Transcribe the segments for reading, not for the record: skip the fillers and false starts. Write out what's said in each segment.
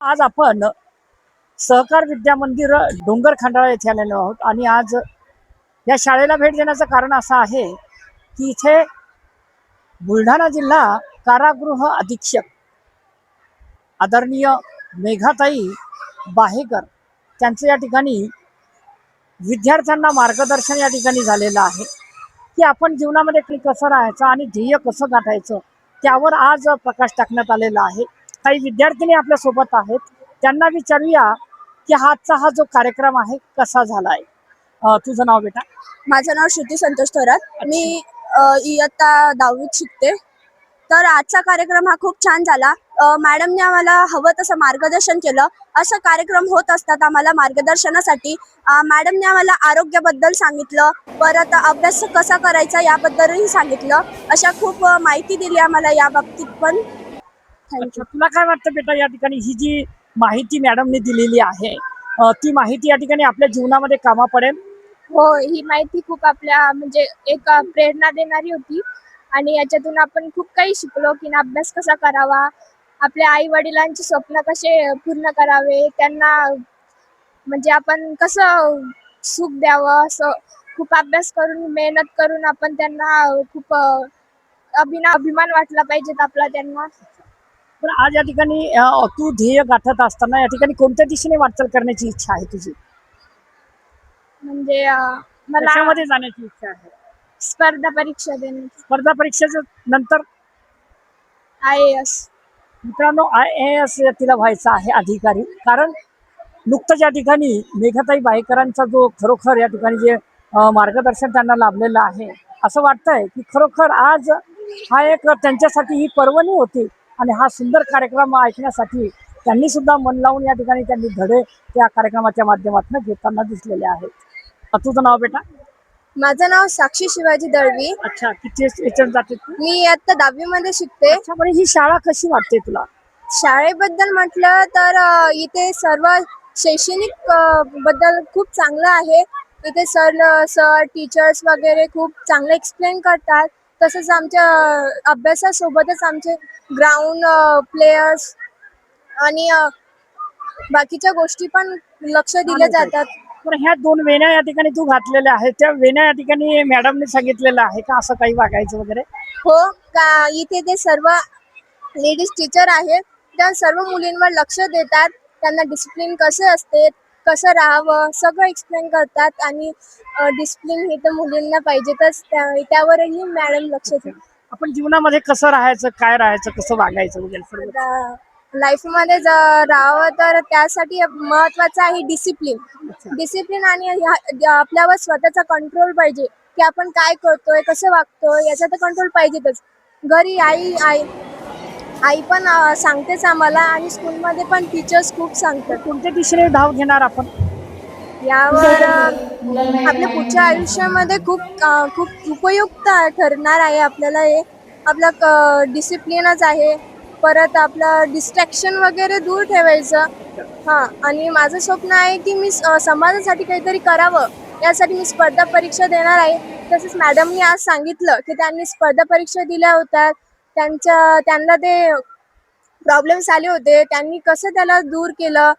आज आपण सहकार विद्या मंदिर डोंगर खंडाळा येथे आलेलो आहोत आणि आज या शाळेला भेट देण्याचं कारण असं आहे की इथे बुलढाणा जिल्हा कारागृह अधीक्षक आदरणीय मेघाताई बाहेकर त्यांचं या ठिकाणी विद्यार्थ्यांना मार्गदर्शन या ठिकाणी झालेलं आहे की आपण जीवनामध्ये कसं राहायचं आणि ध्येय कसं गाठायचं त्यावर आज प्रकाश टाकण्यात आलेला आहे। काही विद्यार्थिनी आपल्या सोबत आहेत, त्यांना विचारूया की आजचा हा जो कार्यक्रम आहे कसा झालाय। तुझं नाव बेटा? माझं नाव श्रुती संतोष थोरात। मी इयत्ता 10वीत शिकते। तर आजचा कार्यक्रम हा खूप छान झाला। मॅडमने आम्हाला हवं तसं मार्गदर्शन केलं। असं कार्यक्रम होत असतात आम्हाला मार्गदर्शनासाठी। मॅडमने आम्हाला आरोग्याबद्दल सांगितलं, परत अभ्यास कसा करायचा याबद्दलही सांगितलं। अशा खूप माहिती दिली आम्हाला या बाबतीत पण। अच्छा, तुला काय वाटतं बेटा, या ठिकाणी ही जी माहिती मॅडमने दिलेली आहे ती माहिती या ठिकाणी आपल्या जीवनामध्ये कामा पडेल? हो, ही माहिती खूप आपल्या म्हणजे एक प्रेरणा देणारी होती आणि याच्यातून आपण खूप काही शिकलो की अभ्यास कसा करावा, आपल्या आई वडिलांचे स्वप्न कसे पूर्ण करावे, त्यांना म्हणजे आपण कसं सुख द्यावं, असं खूप अभ्यास करून मेहनत करून आपण त्यांना खूप अभिमान वाटला पाहिजेत आपला त्यांना। पण आज या ठिकाणी तू ध्येय गाठत असताना या ठिकाणी कोणत्या दिशेने वाटचाल करण्याची इच्छा आहे तुझी? म्हणजे मला कशामध्ये जाण्याची इच्छा आहे? स्पर्धा परीक्षा देणे, स्पर्धा परीक्षेच्या नंतर IAS। मित्रांनो, IAS तिला व्हायचं आहे अधिकारी। कारण नुकतंच या ठिकाणी मेघाताई बाहेकरांचा जो खरोखर या ठिकाणी जे मार्गदर्शन त्यांना लाभलेलं आहे, असं वाटतंय की खरोखर आज हा एक त्यांच्यासाठी ही पर्वणी होती आणि हा सुंदर कार्यक्रम ऐकण्यासाठी त्यांनी सुद्धा मन लावून या ठिकाणी त्यांनी धडे त्या कार्यक्रमाच्या माध्यमातून घेताना दिसलेले आहेत। तुझं नाव बेटा? माझं नाव साक्षी शिवाजी दळवी। अच्छा, किती याच्यात जाते तू? मी इयत्ता 10वी मध्ये शिकते। अच्छा, बरं, ही शाळा कशी वाटते तुला? शाळेबद्दल म्हटलं तर इथे सर्व शैक्षणिक बद्दल खूप चांगलं आहे। इथे सर टीचर्स वगैरे खूप चांगलं एक्सप्लेन करतात। तसंच आमच्या अभ्यासासोबतच आमचे ग्राउंड प्लेयर्स आणि बाकीच्या गोष्टी पण लक्ष दिले जातात। पण ह्या दोन वेण्या या ठिकाणी तू घातलेल्या आहेत, त्या वेण्या या ठिकाणी मॅडमने सांगितलेलं आहे का असं काही वागायचं वगैरे? हो, का इथे ते सर्व लेडीज टीचर आहेत, त्या सर्व मुलींवर लक्ष देतात। त्यांना डिसिप्लिन कसं असते, कसं राहावं, सगळं एक्सप्लेन करतात आणि डिसिप्लिन हे तर मुलींना पाहिजेतच, त्यावरही मॅडम लक्ष देतात। आपण जीवनामध्ये कसं राहायचं, काय राहायचं, कसं वागायचं वगैरे सर्व? लाईफमध्ये राहावं तर त्यासाठी महत्वाचं आहे डिसिप्लिन। डिसिप्लिन आणि आपल्यावर स्वतःचा कंट्रोल पाहिजे की आपण काय करतोय, कसं वागतोय, याचा तर कंट्रोल पाहिजेतच। घरी आई पण सांगतेच आम्हाला आणि स्कूलमध्ये पण टीचर्स खूप सांगतात। कोणत्या दिशेने धाव घेणार आपण? यावर आपल्या पुढच्या आयुष्यामध्ये खूप उपयुक्त ठरणार आहे आपल्याला हे। आपलं डिसिप्लिनच आहे, परत आपलं डिस्ट्रॅक्शन वगैरे दूर ठेवायचं। आणि माझं स्वप्न आहे की मी समाजासाठी काहीतरी करावं, यासाठी मी स्पर्धा परीक्षा देणार आहे। तसेच मॅडमनी आज सांगितलं की त्यांनी स्पर्धा परीक्षा दिल्या होत्या, त्यांना ते प्रॉब्लेम्स आले होते, त्यांनी कसं त्याला दूर केलं,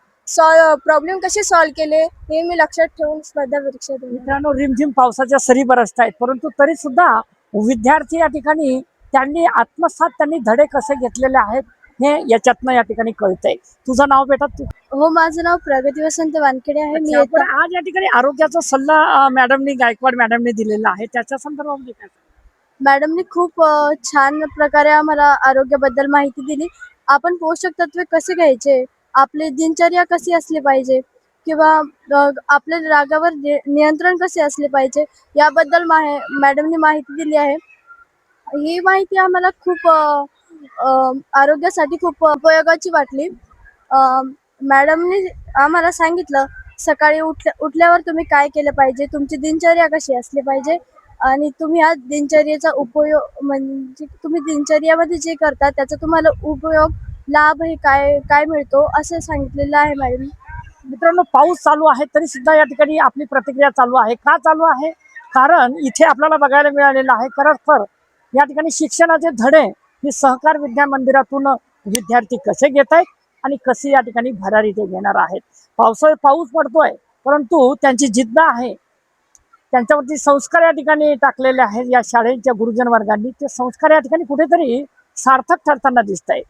प्रॉब्लेम कसे सॉल्व्ह केले, हे मी लक्षात ठेवून स्पर्धा परीक्षा दिली। मित्रांनो, रिमझिम पावसाच्या सरी बरसत आहेत, परंतु तरी सुद्धा विद्यार्थी या ठिकाणी त्यांनी आत्मसात त्यांनी धडे कसे घेतलेले आहेत हे याच्यातनं या ठिकाणी कळतंय। तुझं नाव बेटा? हो, माझं नाव प्रगती वसंत वानखेडे आहे। मी पण आज या ठिकाणी आरोग्याचा सल्ला मॅडमनी, गायकवाड मॅडमने दिलेला आहे, त्याच्या संदर्भामध्ये काय? मॅडमनी खूप छान प्रकारे आम्हाला आरोग्याबद्दल माहिती दिली। आपण पोषक तत्वे कसे घ्यायचे, आपली दिनचर्या कशी असली पाहिजे किंवा आपल्या रागावर नियंत्रण कसे असले पाहिजे, याबद्दल मॅडमनी माहिती दिली आहे। ही माहिती आम्हाला खूप आरोग्यासाठी खूप उपयोगाची वाटली। मॅडमनी आम्हाला सांगितलं सकाळी उठल्यावर तुम्ही काय केलं पाहिजे, तुमची दिनचर्या कशी असली पाहिजे आणि तुम्ही हा दिनचर्येचा उपयोग म्हणजे तुम्ही दिनचर्यामध्ये जे करता त्याचा तुम्हाला उपयोग लाभ हे काय मिळतो असं सांगितलेलं आहे मॅडम। मित्रांनो, पाऊस चालू आहे तरी सुद्धा या ठिकाणी आपली प्रतिक्रिया चालू आहे। का चालू आहे? कारण इथे आपल्याला बघायला मिळालेलं आहे खरंतर या ठिकाणी शिक्षणाचे धडे हे सहकार विद्या मंदिरातून विद्यार्थी कसे घेत आहेत आणि कशी या ठिकाणी भरारी ते घेणार आहेत. पाऊस पडतोय, परंतु त्यांची जिद्द आहे, त्यांच्यावरती संस्कार या ठिकाणी टाकलेले आहेत या शाळेच्या गुरुजन वर्गांनी. ते संस्कार या ठिकाणी कुठेतरी सार्थक ठरताना दिसत आहे.